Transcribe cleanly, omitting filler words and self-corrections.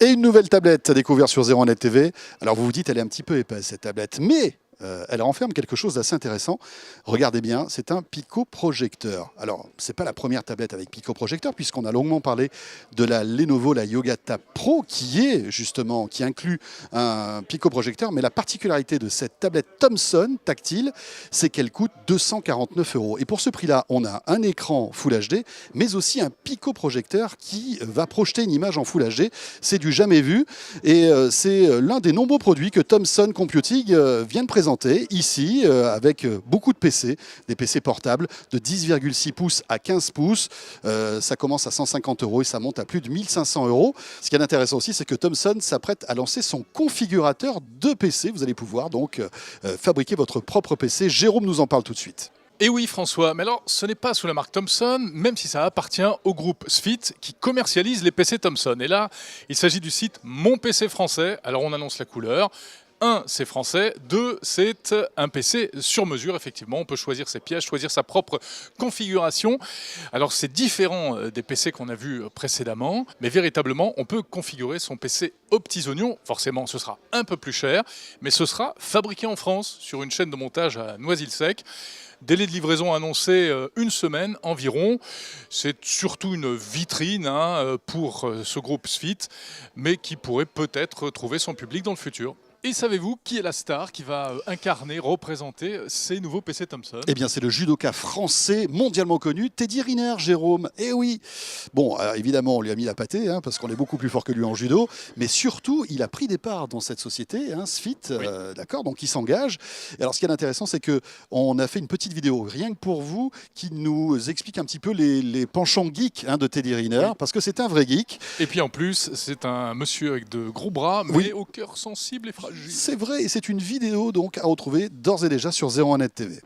Et une nouvelle tablette à découvrir sur 01net TV. Alors vous vous dites, elle est un petit peu épaisse cette tablette, mais elle renferme quelque chose d'assez intéressant. Regardez bien, c'est un picoprojecteur. Alors, c'est pas la première tablette avec picoprojecteur, puisqu'on a longuement parlé de la Lenovo, la Yoga Tab Pro, qui inclut un picoprojecteur. Mais la particularité de cette tablette Thomson tactile, c'est qu'elle coûte 249 €. Et pour ce prix-là, on a un écran Full HD, mais aussi un picoprojecteur qui va projeter une image en Full HD. C'est du jamais vu. Et c'est l'un des nombreux produits que Thomson Computing vient de présenter ici avec beaucoup de PC, des PC portables de 10,6 pouces à 15 pouces. Ça commence à 150 € et ça monte à plus de 1500 €. Ce qui est intéressant aussi, c'est que Thomson s'apprête à lancer son configurateur de PC. Vous allez pouvoir donc fabriquer votre propre PC. Jérôme nous en parle tout de suite. Et oui François, mais alors ce n'est pas sous la marque Thomson, même si ça appartient au groupe Sfit qui commercialise les PC Thomson. Et là, il s'agit du site Mon PC Français. Alors on annonce la couleur. 1, c'est français. 2, c'est un PC sur mesure. Effectivement, on peut choisir ses pièces, choisir sa propre configuration. Alors, c'est différent des PC qu'on a vus précédemment, mais véritablement, on peut configurer son PC aux petits oignons. Forcément, ce sera un peu plus cher, mais ce sera fabriqué en France sur une chaîne de montage à Noisy-le-Sec. Délai de livraison annoncé une semaine environ. C'est surtout une vitrine pour ce groupe Sfit, mais qui pourrait peut-être trouver son public dans le futur. Et savez-vous qui est la star qui va incarner, représenter ces nouveaux PC Thomson? Eh bien, c'est le judoka français mondialement connu, Teddy Riner, Jérôme. Eh oui. Bon, évidemment, on lui a mis la pâtée, parce qu'on est beaucoup plus fort que lui en judo. Mais surtout, il a pris des parts dans cette société, Sfit, Oui. d'accord. Donc, il s'engage. Et alors, ce qui est intéressant, c'est que on a fait une petite vidéo, rien que pour vous, qui nous explique un petit peu les penchants geeks de Teddy Riner, Oui. parce que c'est un vrai geek. Et puis en plus, c'est un monsieur avec de gros bras, mais Oui. au cœur sensible et fragile. C'est vrai, et c'est une vidéo donc à retrouver d'ores et déjà sur 01net TV.